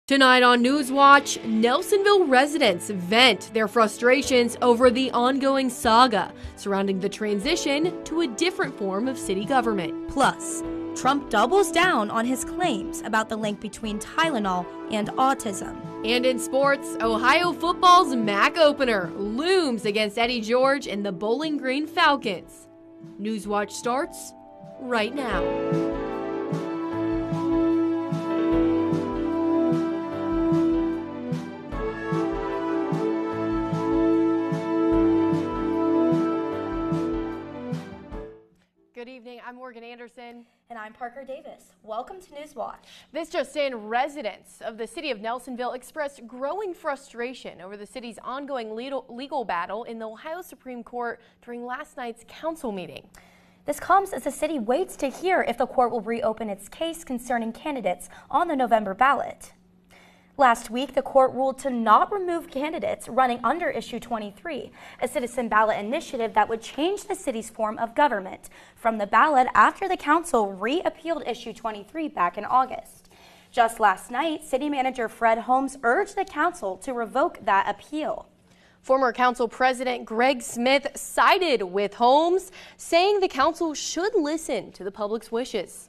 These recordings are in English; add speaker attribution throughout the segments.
Speaker 1: Tonight on Newswatch, Nelsonville residents vent their frustrations over the ongoing saga surrounding the transition to a different form of city government.
Speaker 2: Plus, Trump doubles down on his claims about the link between Tylenol and autism.
Speaker 1: And in sports, Ohio football's MAC opener looms against Eddie George and the Bowling Green Falcons. Newswatch starts right now. Good evening, I'm Morgan Anderson.
Speaker 2: And I'm Parker Davis. Welcome to Newswatch.
Speaker 1: This just in, residents of the city of Nelsonville expressed growing frustration over the city's ongoing legal battle in the Ohio Supreme Court during last night's council meeting.
Speaker 2: This comes as the city waits to hear if the court will reopen its case concerning candidates on the November ballot. Last week, the court ruled to not remove candidates running under Issue 23, a citizen ballot initiative that would change the city's form of government, from the ballot after the council re-appealed Issue 23 back in August. Just last night, City Manager Fred Holmes urged the council to revoke that appeal.
Speaker 1: Former Council President Greg Smith sided with Holmes, saying the council should listen to the public's wishes.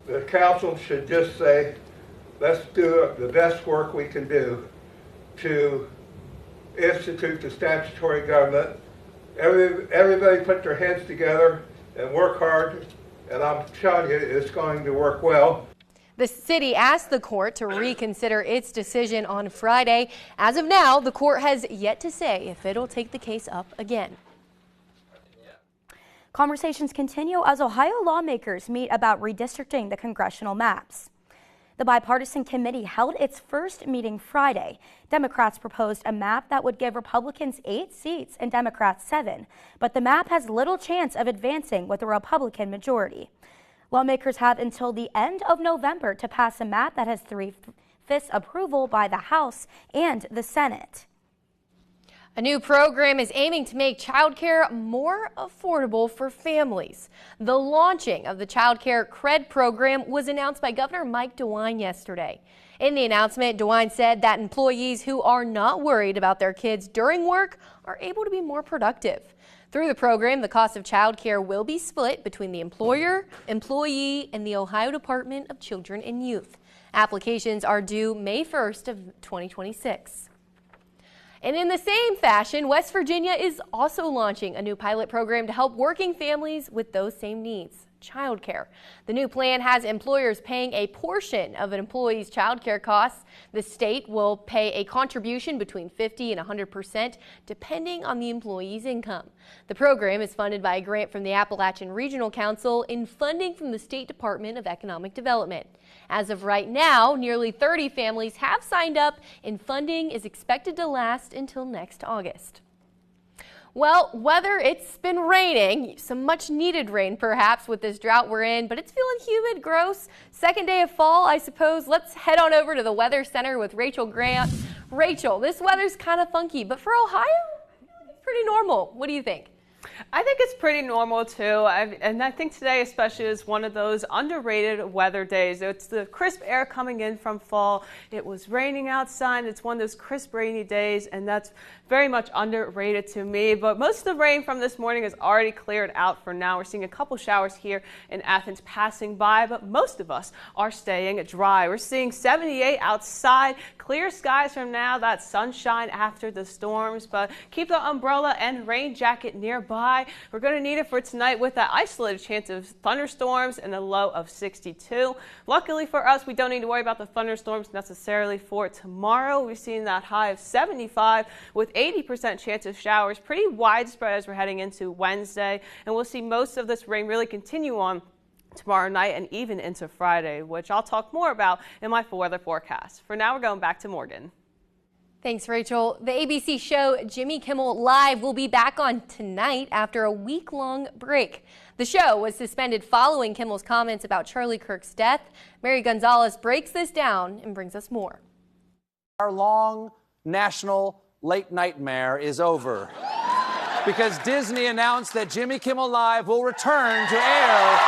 Speaker 3: The council should just say, let's do the best work we can do to institute the statutory government. Everybody put their heads together and work hard, and I'm telling you, it's going to work well.
Speaker 1: The city asked the court to reconsider its decision on Friday. As of now, the court has yet to say if it'll take the case up again.
Speaker 2: Conversations continue as Ohio lawmakers meet about redistricting the congressional maps. The bipartisan committee held its first meeting Friday. Democrats proposed a map that would give Republicans 8 seats and Democrats 7, but the map has little chance of advancing with a Republican majority. Lawmakers have until the end of November to pass a map that has 3/5 approval by the House and the Senate.
Speaker 1: A new program is aiming to make childcare more affordable for families. The launching of the Childcare Cred program was announced by Governor Mike DeWine yesterday. In the announcement, DeWine said that employees who are not worried about their kids during work are able to be more productive. Through the program, the cost of childcare will be split between the employer, employee, and the Ohio Department of Children and Youth. Applications are due May 1st of 2026. And in the same fashion, West Virginia is also launching a new pilot program to help working families with those same needs, childcare. The new plan has employers paying a portion of an employee's childcare costs. The state will pay a contribution between 50 and 100% depending on the employee's income. The program is funded by a grant from the Appalachian Regional Council and funding from the State Department of Economic Development. As of right now, nearly 30 families have signed up, and funding is expected to last until next August. Well, weather, it's been raining, some much needed rain perhaps with this drought we're in, but it's feeling humid, gross. Second day of fall, I suppose. Let's head on over to the Weather Center with Rachel Grant. Rachel, this weather's kind of funky, but for Ohio, pretty normal. What do you think?
Speaker 4: I think it's pretty normal too, and I think today especially is one of those underrated weather days. It's the crisp air coming in from fall. It was raining outside. It's one of those crisp rainy days, and that's very much underrated to me. But most of the rain from this morning is already cleared out for now. We're seeing a couple showers here in Athens passing by, but most of us are staying dry. We're seeing 78 outside, clear skies from now, that sunshine after the storms, but keep the umbrella and rain jacket nearby. We're going to need it for tonight with that isolated chance of thunderstorms and a low of 62. Luckily for us, we don't need to worry about the thunderstorms necessarily for tomorrow. We've seen that high of 75 with 80% chance of showers, pretty widespread as we're heading into Wednesday. And we'll see most of this rain really continue on tomorrow night and even into Friday, which I'll talk more about in my weather forecast. For now, we're going back to Morgan.
Speaker 1: Thanks, Rachel. The ABC show Jimmy Kimmel Live will be back on tonight after a week-long break. The show was suspended following Kimmel's comments about Charlie Kirk's death. Mary Gonzalez breaks this down and brings us more.
Speaker 5: Our long national late nightmare is over because Disney announced that Jimmy Kimmel Live will return to air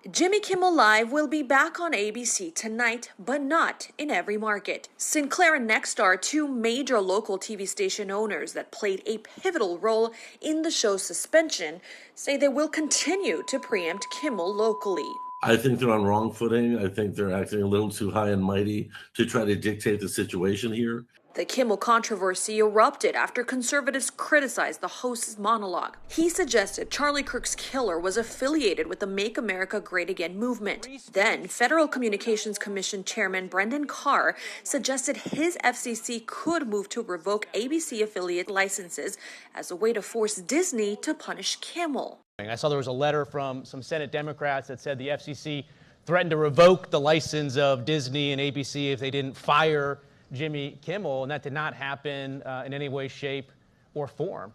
Speaker 6: Jimmy Kimmel Live will be back on ABC tonight, but not in every market. Sinclair and Nexstar, two major local TV station owners that played a pivotal role in the show's suspension, say they will continue to preempt Kimmel locally.
Speaker 7: I think they're on wrong footing. I think they're acting a little too high and mighty to try to dictate the situation here.
Speaker 6: The Kimmel controversy erupted after conservatives criticized the host's monologue. He suggested Charlie Kirk's killer was affiliated with the Make America Great Again movement. Then, Federal Communications Commission Chairman Brendan Carr suggested his FCC could move to revoke ABC affiliate licenses as a way to force Disney to punish Kimmel.
Speaker 8: I saw there was a letter from some Senate Democrats that said the FCC threatened to revoke the license of Disney and ABC if they didn't fire Jimmy Kimmel, and that did not happen in any way, shape, or form.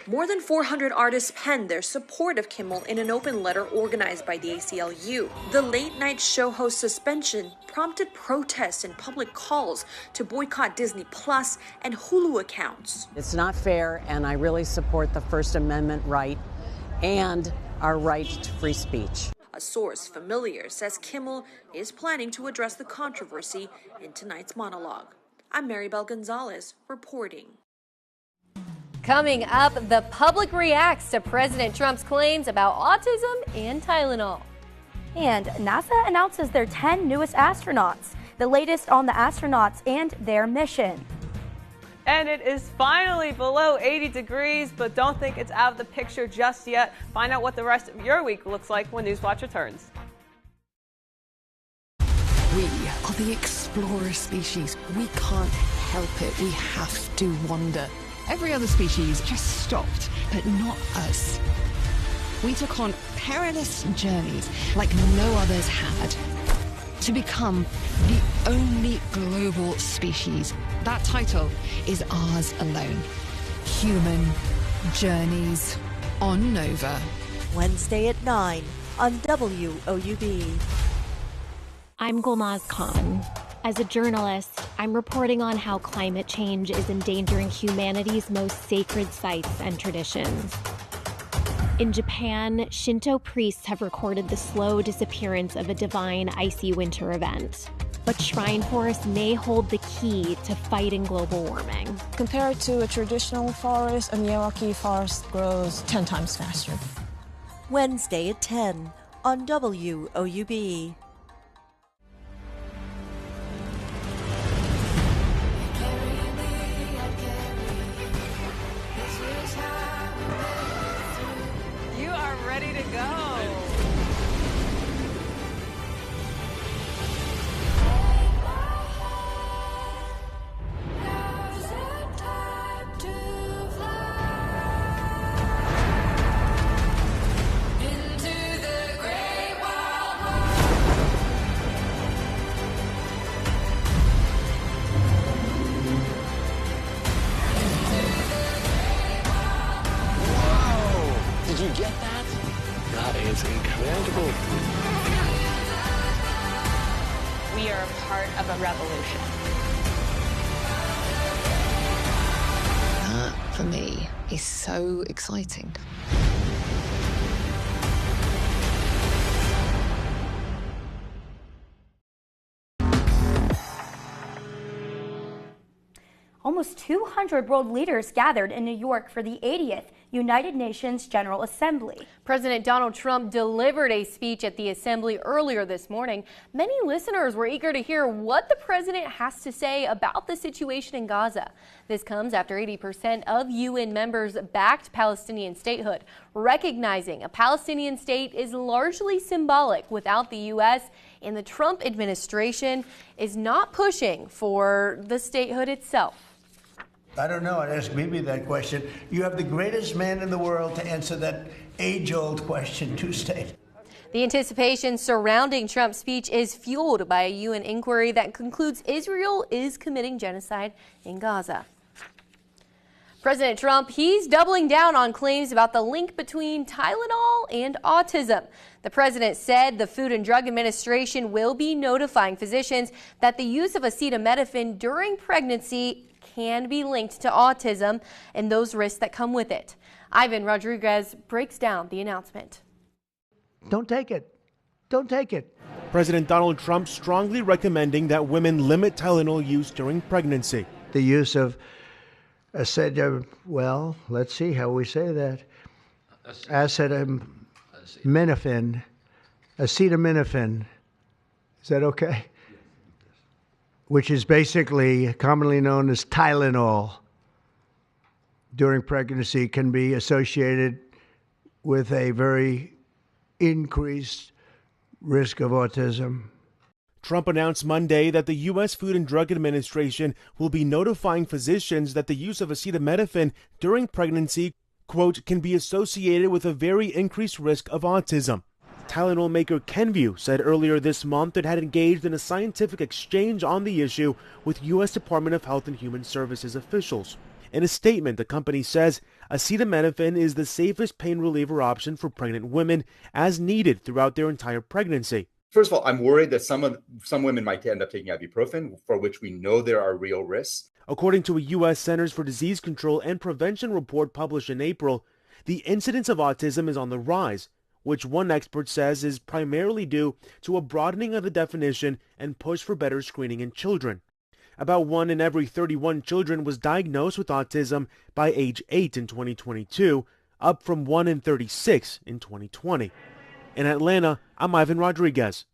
Speaker 6: More than 400 artists penned their support of Kimmel in an open letter organized by the ACLU. The late-night show host suspension prompted protests and public calls to boycott Disney Plus and Hulu accounts.
Speaker 9: It's not fair, and I really support the First Amendment right and our right to free speech.
Speaker 6: A source familiar says Kimmel is planning to address the controversy in tonight's monologue. I'm Maribel Gonzalez reporting.
Speaker 1: Coming up, the public reacts to President Trump's claims about autism and Tylenol.
Speaker 2: And NASA announces their 10 newest astronauts, the latest on the astronauts and their mission.
Speaker 4: And it is finally below 80 degrees, but don't think it's out of the picture just yet. Find out what the rest of your week looks like when Newswatch returns.
Speaker 10: We are the explorer species. We can't help it. We have to wander. Every other species just stopped, but not us. We took on perilous journeys like no others had to become the only global species. That title is ours alone. Human Journeys on Nova.
Speaker 11: Wednesday at 9 on WOUB.
Speaker 12: I'm Gulnaz Khan. As a journalist, I'm reporting on how climate change is endangering humanity's most sacred sites and traditions. In Japan, Shinto priests have recorded the slow disappearance of a divine icy winter event. But shrine forests may hold the key to fighting global warming.
Speaker 13: Compared to a traditional forest, a Miyawaki forest grows 10 times faster.
Speaker 11: Wednesday at 10 on WOUB.
Speaker 4: You are ready to go.
Speaker 14: Did you get that? That is incredible.
Speaker 15: We are a part of a revolution.
Speaker 10: That, for me, is so exciting.
Speaker 2: Almost 200 world leaders gathered in New York for the 80th United Nations General Assembly.
Speaker 1: President Donald Trump delivered a speech at the assembly earlier this morning. Many listeners were eager to hear what the president has to say about the situation in Gaza. This comes after 80% of UN members backed Palestinian statehood, recognizing a Palestinian state is largely symbolic without the U.S., and the Trump administration is not pushing for the statehood itself.
Speaker 16: I don't know. I'd ask Bibi that question. You have the greatest man in the world to answer that age-old question, two-state.
Speaker 1: The anticipation surrounding Trump's speech is fueled by a UN inquiry that concludes Israel is committing genocide in Gaza. President Trump, he's doubling down on claims about the link between Tylenol and autism. The president said the Food and Drug Administration will be notifying physicians that the use of acetaminophen during pregnancy can be linked to autism and those risks that come with it. Ivan Rodriguez breaks down the announcement.
Speaker 16: don't take it. Don't take it.
Speaker 17: President Donald Trump strongly recommending that women limit Tylenol use during pregnancy.
Speaker 16: The use of let's see how we say that. Acetaminophen. Is that okay? Which is basically commonly known as Tylenol during pregnancy, can be associated with a very increased risk of autism.
Speaker 17: Trump announced Monday that the U.S. Food and Drug Administration will be notifying physicians that the use of acetaminophen during pregnancy, quote, can be associated with a very increased risk of autism. Tylenol maker Kenvue said earlier this month it had engaged in a scientific exchange on the issue with U.S. Department of Health and Human Services officials. In a statement, the company says acetaminophen is the safest pain reliever option for pregnant women as needed throughout their entire pregnancy.
Speaker 18: First of all, I'm worried that some women might end up taking ibuprofen, for which we know there are real risks.
Speaker 17: According to a U.S. Centers for Disease Control and Prevention report published in April, the incidence of autism is on the rise, which one expert says is primarily due to a broadening of the definition and push for better screening in children. About 1 in every 31 children was diagnosed with autism by age 8 in 2022, up from 1 in 36 in 2020. In Atlanta, I'm Ivan Rodriguez.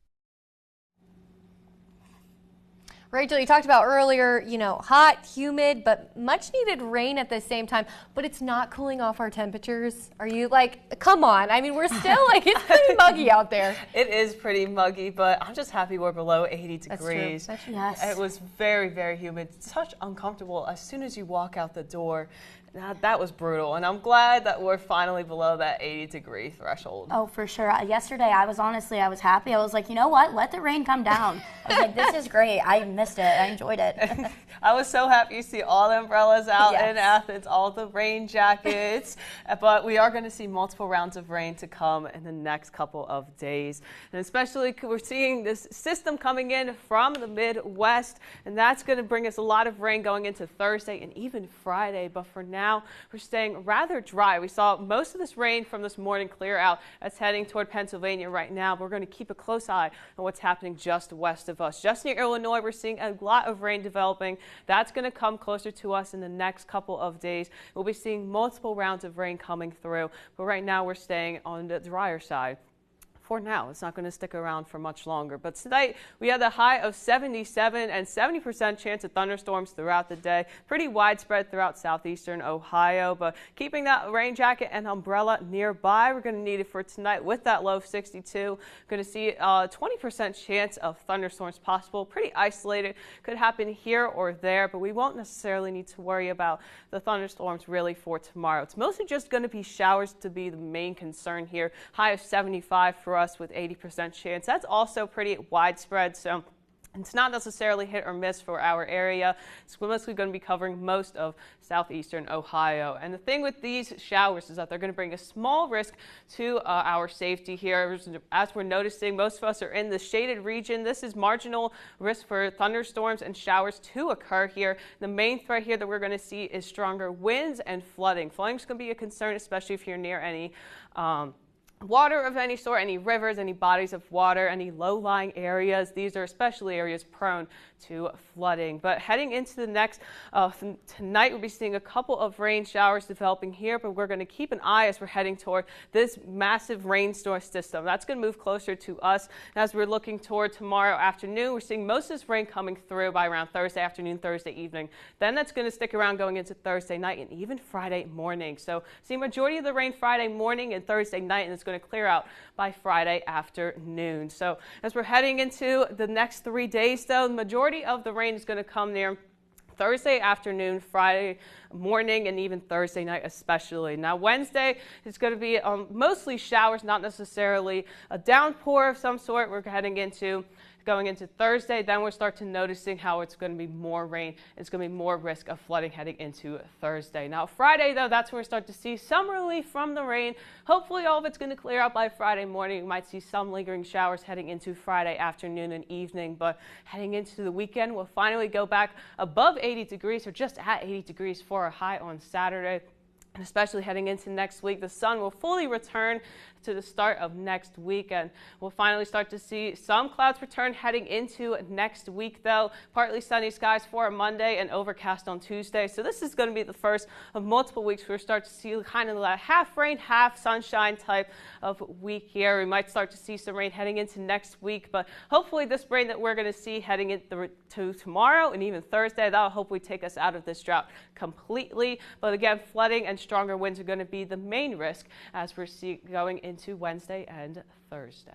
Speaker 1: Rachel, you talked about earlier, hot, humid, but much needed rain at the same time, but it's not cooling off our temperatures. Are you come on? I mean, we're still it's pretty muggy out there.
Speaker 4: It is pretty muggy, but I'm just happy we're below 80 degrees.
Speaker 1: That's true.
Speaker 2: Yes.
Speaker 4: It was very, very humid. Such uncomfortable as soon as you walk out the door. That was brutal, and I'm glad that we're finally below that 80-degree threshold.
Speaker 2: Oh, for sure. Yesterday, I was happy. I was like, you know what? Let the rain come down. I was like, this is great. I missed it. I enjoyed it.
Speaker 4: I was so happy to see all the umbrellas out
Speaker 2: Yes.
Speaker 4: in Athens, all the rain jackets, but we are going to see multiple rounds of rain to come in the next couple of days. And especially we're seeing this system coming in from the Midwest, and that's going to bring us a lot of rain going into Thursday and even Friday. But for now, we're staying rather dry. We saw most of this rain from this morning clear out. That's heading toward Pennsylvania right now. We're going to keep a close eye on what's happening just west of us. Just near Illinois, we're seeing a lot of rain developing. That's going to come closer to us in the next couple of days. We'll be seeing multiple rounds of rain coming through, but right now we're staying on the drier side. For now, it's not going to stick around for much longer. But tonight, we had a high of 77 and 70% chance of thunderstorms throughout the day. Pretty widespread throughout southeastern Ohio, but keeping that rain jacket and umbrella nearby. We're going to need it for tonight with that low of 62. Going to see a 20% chance of thunderstorms possible. Pretty isolated. Could happen here or there, but we won't necessarily need to worry about the thunderstorms really for tomorrow. It's mostly just going to be showers to be the main concern here. High of 75 for us with 80% chance. That's also pretty widespread, so it's not necessarily hit or miss for our area. It's mostly going to be covering most of southeastern Ohio. And the thing with these showers is that they're going to bring a small risk to our safety here. As we're noticing, most of us are in the shaded region. This is marginal risk for thunderstorms and showers to occur here. The main threat here that we're going to see is stronger winds and flooding. Flooding is going to be a concern, especially if you're near any water of any sort, any rivers, any bodies of water, any low-lying areas. These are especially areas prone to flooding. But heading into the next, tonight we'll be seeing a couple of rain showers developing here, but we're going to keep an eye as we're heading toward this massive rainstorm system. That's going to move closer to us. And as we're looking toward tomorrow afternoon, we're seeing most of this rain coming through by around Thursday afternoon, Thursday evening. Then that's going to stick around going into Thursday night and even Friday morning. So see majority of the rain Friday morning and Thursday night, and it's going to clear out by Friday afternoon. So as we're heading into the next 3 days, though, the majority of the rain is going to come near Thursday afternoon, Friday morning, and even Thursday night especially. Now Wednesday is going to be mostly showers, not necessarily a downpour of some sort. We're heading into going into Thursday, then we'll start to noticing how it's going to be more rain. It's going to be more risk of flooding heading into Thursday. Now Friday, though, that's when we start to see some relief from the rain. Hopefully all of it's going to clear out by Friday morning. We might see some lingering showers heading into Friday afternoon and evening, but heading into the weekend, we'll finally go back above 80 degrees or just at 80 degrees for a high on Saturday. And especially heading into next week, the sun will fully return to the start of next week, and we'll finally start to see some clouds return heading into next week, though. Partly sunny skies for Monday and overcast on Tuesday. So this is going to be the first of multiple weeks where we start to see kind of a half rain, half sunshine type of week here. We might start to see some rain heading into next week, but hopefully this rain that we're going to see heading into tomorrow and even Thursday, that'll hopefully take us out of this drought completely. But again, flooding and stronger winds are going to be the main risk as we're going into Wednesday and Thursday.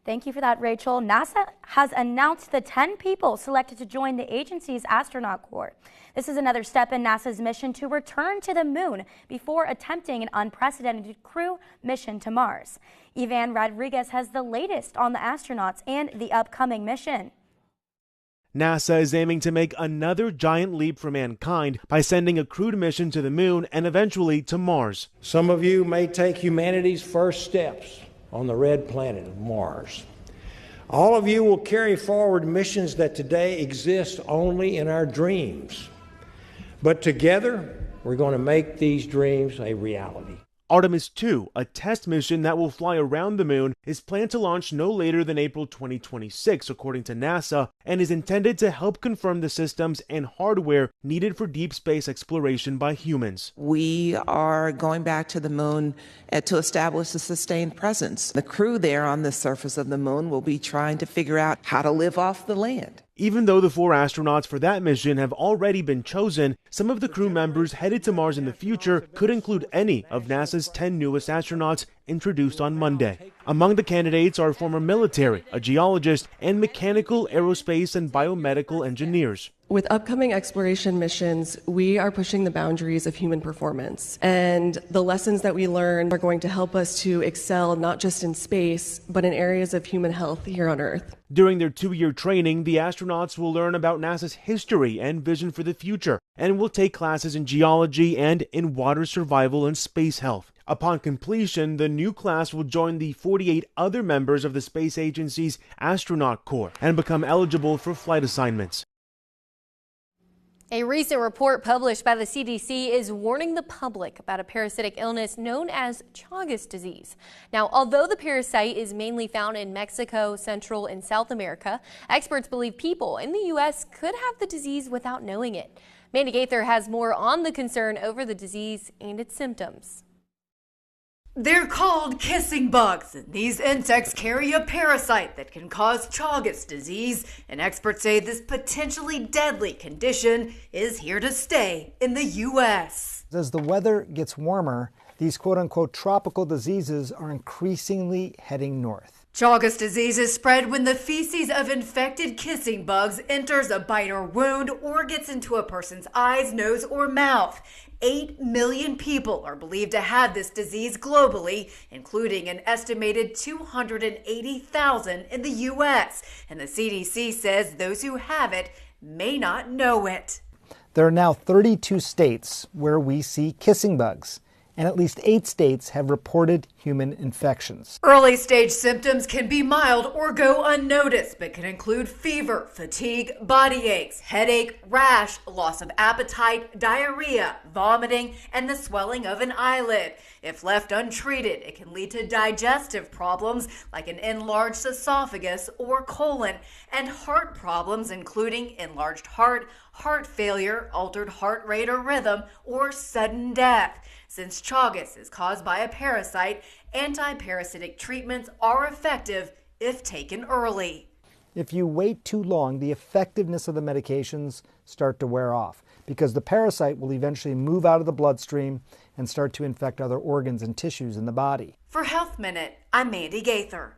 Speaker 2: Thank you for that, Rachel. NASA has announced the 10 people selected to join the agency's astronaut corps. This is another step in NASA's mission to return to the moon before attempting an unprecedented crew mission to Mars. Ivan Rodriguez has the latest on the astronauts and the upcoming mission.
Speaker 17: NASA is aiming to make another giant leap for mankind by sending a crewed mission to the moon and eventually to Mars.
Speaker 19: Some of you may take humanity's first steps on the red planet of Mars. All of you will carry forward missions that today exist only in our dreams. But together, we're going to make these dreams a reality.
Speaker 17: Artemis 2, a test mission that will fly around the moon, is planned to launch no later than April 2026, according to NASA, and is intended to help confirm the systems and hardware needed for deep space exploration by humans.
Speaker 20: We are going back to the moon to establish a sustained presence. The crew there on the surface of the moon will be trying to figure out how to live off the land.
Speaker 17: Even though the 4 astronauts for that mission have already been chosen, some of the crew members headed to Mars in the future could include any of NASA's 10 newest astronauts introduced on Monday. Among the candidates are former military, a geologist, and mechanical, aerospace, and biomedical engineers.
Speaker 21: With upcoming exploration missions, we are pushing the boundaries of human performance. And the lessons that we learn are going to help us to excel not just in space, but in areas of human health here on Earth.
Speaker 17: During their 2-year training, the astronauts will learn about NASA's history and vision for the future, and will take classes in geology and in water survival and space health. Upon completion, the new class will join the 48 other members of the space agency's astronaut corps and become eligible for flight assignments.
Speaker 1: A recent report published by the CDC is warning the public about a parasitic illness known as Chagas disease. Now, although the parasite is mainly found in Mexico, Central and South America, experts believe people in the U.S. could have the disease without knowing it. Mandy Gaither has more on the concern over the disease and its symptoms.
Speaker 22: They're called kissing bugs, and these insects carry a parasite that can cause Chagas disease, and experts say this potentially deadly condition is here to stay in the U.S.
Speaker 23: As the weather gets warmer, these quote-unquote tropical diseases are increasingly heading north.
Speaker 22: Chagas disease is spread when the feces of infected kissing bugs enters a bite or wound or gets into a person's eyes, nose, or mouth. 8 million people are believed to have this disease globally, including an estimated 280,000 in the U.S. And the CDC says those who have it may not know it.
Speaker 23: There are now 32 states where we see kissing bugs, and at least 8 states have reported human infections.
Speaker 22: Early stage symptoms can be mild or go unnoticed, but can include fever, fatigue, body aches, headache, rash, loss of appetite, diarrhea, vomiting, and the swelling of an eyelid. If left untreated, it can lead to digestive problems like an enlarged esophagus or colon, and heart problems including enlarged heart, heart failure, altered heart rate or rhythm, or sudden death. Since Chagas is caused by a parasite, anti-parasitic treatments are effective if taken early.
Speaker 23: If you wait too long, the effectiveness of the medications start to wear off because the parasite will eventually move out of the bloodstream and start to infect other organs and tissues in the body.
Speaker 22: For Health Minute, I'm Mandy Gaither.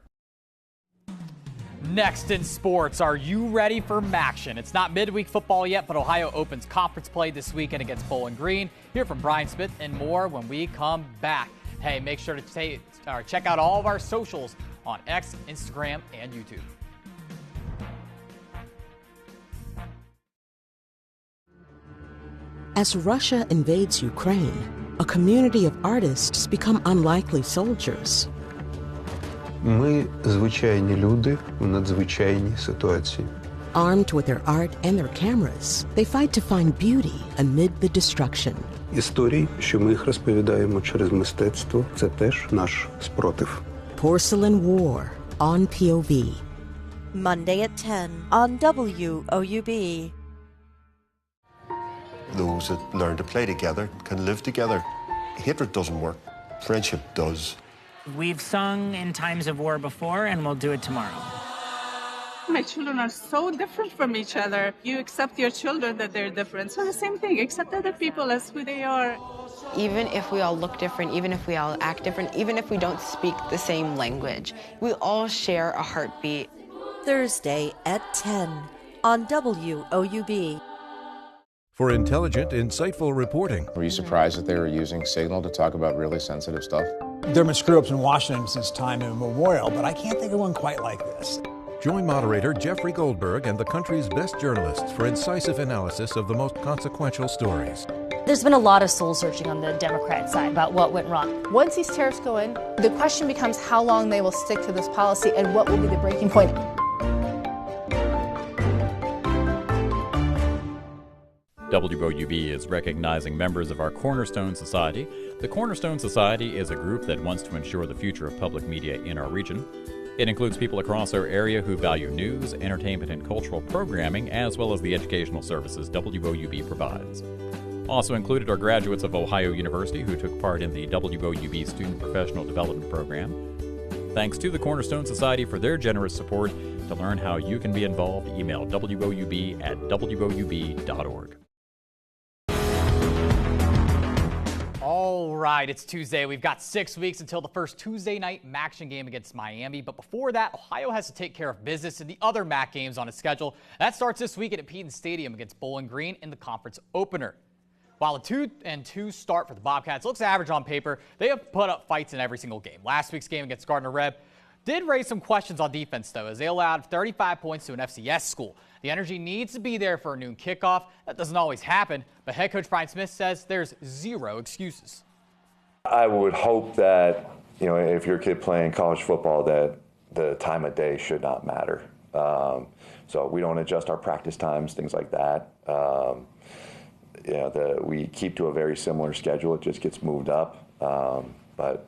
Speaker 24: Next in sports, are you ready for MACtion? It's not midweek football yet, but Ohio opens conference play this weekend against Bowling Green. Hear from Brian Smith and more when we come back. Hey, make sure to check out all of our socials on X, Instagram, and YouTube.
Speaker 25: As Russia invades Ukraine, a community of artists become unlikely soldiers.
Speaker 26: Ми звичайні люди в надзвичайній ситуації.
Speaker 25: Armed with their art and their cameras, they fight to find beauty amid the destruction.
Speaker 3: Історії, що ми їх розповідаємо через мистецтво, це теж наш спротив.
Speaker 25: Porcelain War on POV.
Speaker 11: Monday at 10 on WOUB.
Speaker 5: Those that learn to play together can live together. Hatred doesn't work. Friendship does.
Speaker 7: We've sung in times of war before, and we'll do it tomorrow.
Speaker 8: My children are so different from each other. You accept your children that they're different. So the same thing, accept other people as who they are.
Speaker 9: Even if we all look different, even if we all act different, even if we don't speak the same language, we all share a heartbeat.
Speaker 11: Thursday at 10 on WOUB.
Speaker 26: For intelligent, insightful reporting.
Speaker 27: Were you surprised that they were using Signal to talk about really sensitive stuff?
Speaker 28: There have been screw-ups in Washington since time immemorial, but I can't think of one quite like this.
Speaker 26: Join moderator Jeffrey Goldberg and the country's best journalists for incisive analysis of the most consequential stories.
Speaker 29: There's been a lot of soul-searching on the Democrat side about what went wrong.
Speaker 30: Once these tariffs go in, the question becomes how long they will stick to this policy and what will be the breaking point.
Speaker 31: WOUB is recognizing members of our Cornerstone Society. The Cornerstone Society is a group that wants to ensure the future of public media in our region. It includes people across our area who value news, entertainment, and cultural programming, as well as the educational services WOUB provides. Also included are graduates of Ohio University who took part in the WOUB Student Professional Development Program. Thanks to the Cornerstone Society for their generous support. To learn how you can be involved, email woub@woub.org.
Speaker 24: All right, it's Tuesday. We've got 6 weeks until the first Tuesday night MACtion game against Miami. But before that, Ohio has to take care of business in the other MAC games on its schedule. That starts this weekend at Peden Stadium against Bowling Green in the conference opener. While a 2-2 start for the Bobcats looks average on paper, they have put up fights in every single game. Last week's game against Gardner-Webb did raise some questions on defense, though, as they allowed 35 points to an FCS school. The energy needs to be there for a noon kickoff. That doesn't always happen, but head coach Brian Smith says there's zero excuses.
Speaker 32: I would hope that, if your kid playing college football, that the time of day should not matter. So we don't adjust our practice times, things like that. We keep to a very similar schedule. It just gets moved up. But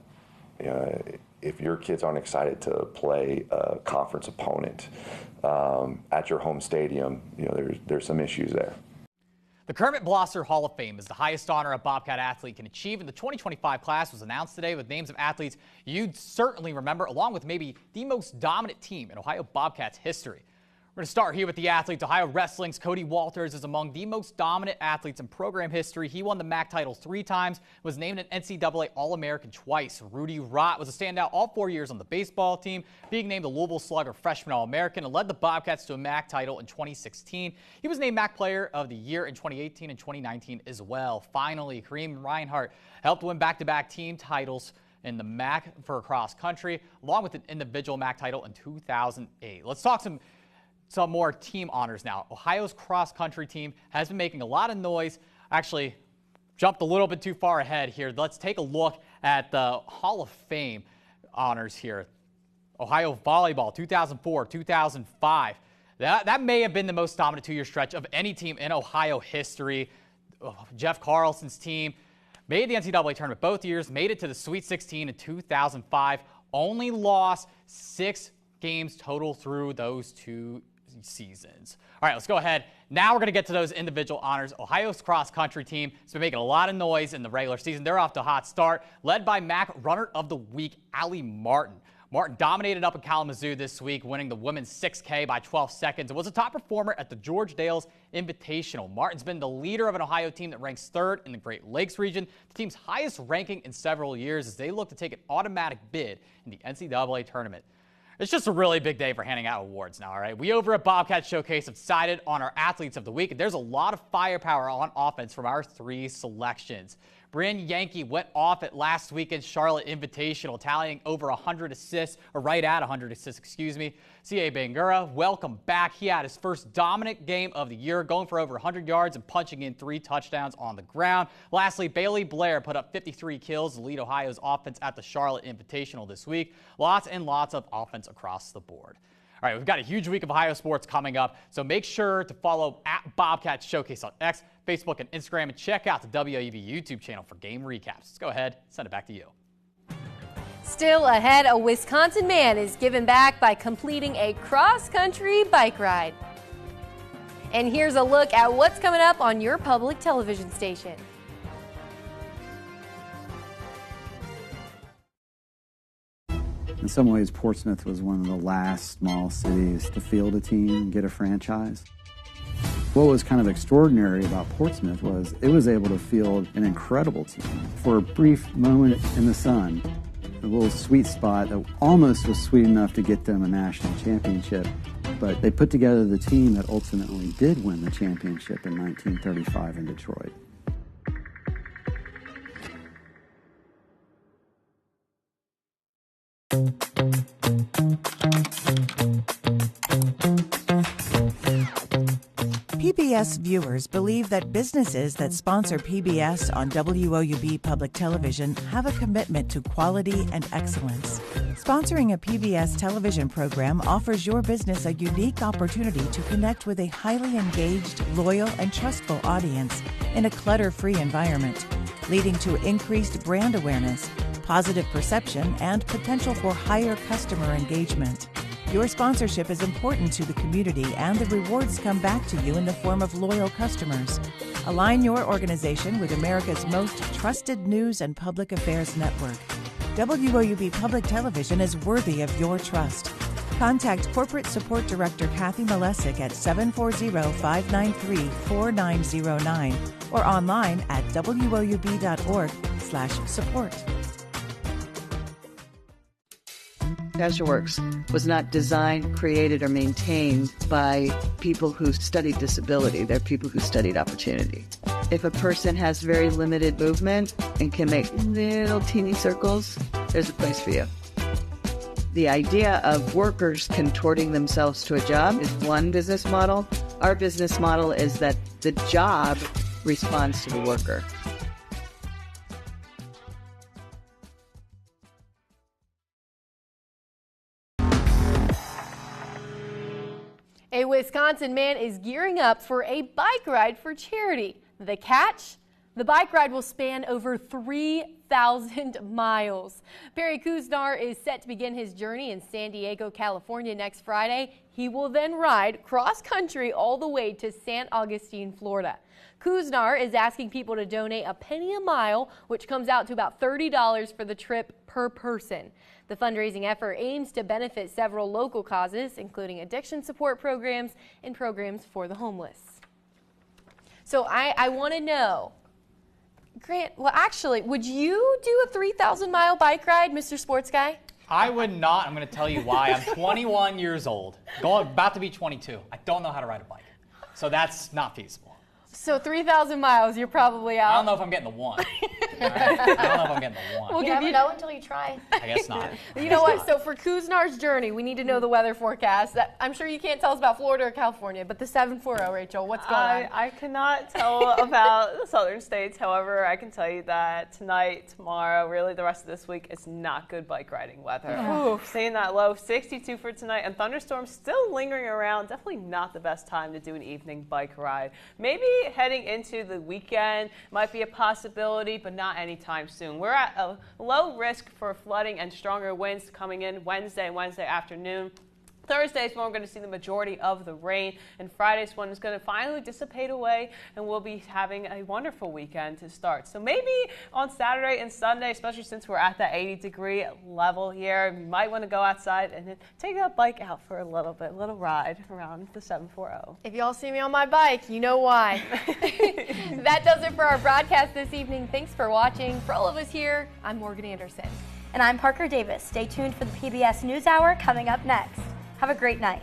Speaker 32: if your kids aren't excited to play a conference opponent at your home stadium, there's some issues there.
Speaker 24: The Kermit Blosser Hall of Fame is the highest honor a Bobcat athlete can achieve, and the 2025 class was announced today with names of athletes you'd certainly remember, along with maybe the most dominant team in Ohio Bobcats history. We're going to start here with the athletes. Ohio Wrestling's Cody Walters is among the most dominant athletes in program history. He won the MAC titles 3 times, was named an NCAA All-American twice. Rudy Rott was a standout all 4 years on the baseball team, being named the Louisville Slugger Freshman All-American and led the Bobcats to a MAC title in 2016. He was named MAC Player of the Year in 2018 and 2019 as well. Finally, Kareem Reinhart helped win back-to-back team titles in the MAC for cross country, along with an individual MAC title in 2008. Let's talk some more team honors now. Ohio's cross-country team has been making a lot of noise. Actually, jumped a little bit too far ahead here. Let's take a look at the Hall of Fame honors here. Ohio volleyball, 2004, 2005. That may have been the most dominant 2-year stretch of any team in Ohio history. Jeff Carlson's team made the NCAA tournament both years, made it to the Sweet 16 in 2005, only lost 6 games total through those 2 seasons. All right, let's go ahead. Now we're going to get to those individual honors. Ohio's cross-country team has been making a lot of noise in the regular season. They're off to a hot start, led by MAC Runner of the Week, Allie Martin. Martin dominated up in Kalamazoo this week, winning the women's 6K by 12 seconds and was a top performer at the George Dales Invitational. Martin's been the leader of an Ohio team that ranks 3rd in the Great Lakes region, the team's highest ranking in several years as they look to take an automatic bid in the NCAA tournament. It's just a really big day for handing out awards now, all right? We over at Bobcat Showcase have decided on our athletes of the week, and there's a lot of firepower on offense from our 3 selections. Bryn Yankee went off at last weekend's Charlotte Invitational, tallying over 100 assists, or right at 100 assists, excuse me. C.A. Bangura, welcome back. He had his first dominant game of the year, going for over 100 yards and punching in 3 touchdowns on the ground. Lastly, Bailey Blair put up 53 kills to lead Ohio's offense at the Charlotte Invitational this week. Lots and lots of offense across the board. All right, we've got a huge week of Ohio sports coming up, so make sure to follow at Bobcats Showcase on X, Facebook, and Instagram, and check out the WOUB YouTube channel for game recaps. Let's go ahead, send it back to you.
Speaker 1: Still ahead, a Wisconsin man is given back by completing a cross-country bike ride. And here's a look at what's coming up on your public television station.
Speaker 2: In some ways, Portsmouth was one of the last small cities to field a team and get a franchise. What was kind of extraordinary about Portsmouth was it was able to field an incredible team. For a brief moment in the sun, a little sweet spot that almost was sweet enough to get them a national championship, but they put together the team that ultimately did win the championship in 1935 in Detroit.
Speaker 4: PBS viewers believe that businesses that sponsor PBS on WOUB Public Television have a commitment to quality and excellence. Sponsoring a PBS television program offers your business a unique opportunity to connect with a highly engaged, loyal, and trustful audience in a clutter-free environment, leading to increased brand awareness, positive perception, and potential for higher customer engagement. Your sponsorship is important to the community, and the rewards come back to you in the form of loyal customers. Align your organization with America's most trusted news and public affairs network. WOUB Public Television is worthy of your trust. Contact Corporate Support Director Kathy Malesic at 740-593-4909 or online at woub.org/support.
Speaker 6: CasualWorks was not designed, created, or maintained by people who studied disability. They're people who studied opportunity. If a person has very limited movement and can make little teeny circles, there's a place for you. The idea of workers contorting themselves to a job is one business model. Our business model is that the job responds to the worker.
Speaker 1: A Wisconsin man is gearing up for a bike ride for charity. The catch? The bike ride will span over 3,000 miles. Perry Kuznar is set to begin his journey in San Diego, California next Friday. He will then ride cross-country all the way to St. Augustine, Florida. Kuznar is asking people to donate a penny a mile, which comes out to about $30 for the trip per person. The fundraising effort aims to benefit several local causes, including addiction support programs and programs for the homeless. So I want to know, Grant, well, actually, would you do a 3,000-mile bike ride, Mr. Sports Guy?
Speaker 24: I would not. I'm going to tell you why. I'm 21 years old, about to be 22. I don't know how to ride a bike, so that's not feasible.
Speaker 1: So 3,000 miles, you're probably out.
Speaker 24: I don't know if I'm getting the one. Right? I don't know if I'm getting the one.
Speaker 1: We'll
Speaker 22: you never know until you try.
Speaker 24: I guess not.
Speaker 1: You know what? So for Kuznar's journey, we need to know the weather forecast. I'm sure you can't tell us about Florida or California, but the 740, Rachel, what's going on?
Speaker 10: I cannot tell about the southern states. However, I can tell you that tonight, tomorrow, really the rest of this week, it's not good bike riding weather. Seeing that low 62 for tonight, and thunderstorms still lingering around. Definitely not the best time to do an evening bike ride. Maybe heading into the weekend might be a possibility, but not anytime soon. We're at a low risk for flooding and stronger winds coming in Wednesday afternoon. Thursday is when we're going to see the majority of the rain, and Friday's when it's going to finally dissipate away, and we'll be having a wonderful weekend to start. So maybe on Saturday and Sunday, especially since we're at that 80-degree level here, you might want to go outside and then take that bike out for a little ride around the 740.
Speaker 1: If y'all see me on my bike, you know why. That does it for our broadcast this evening. Thanks for watching. For all of us here, I'm Morgan Anderson.
Speaker 22: And I'm Parker Davis. Stay tuned for the PBS NewsHour coming up next. Have a great night.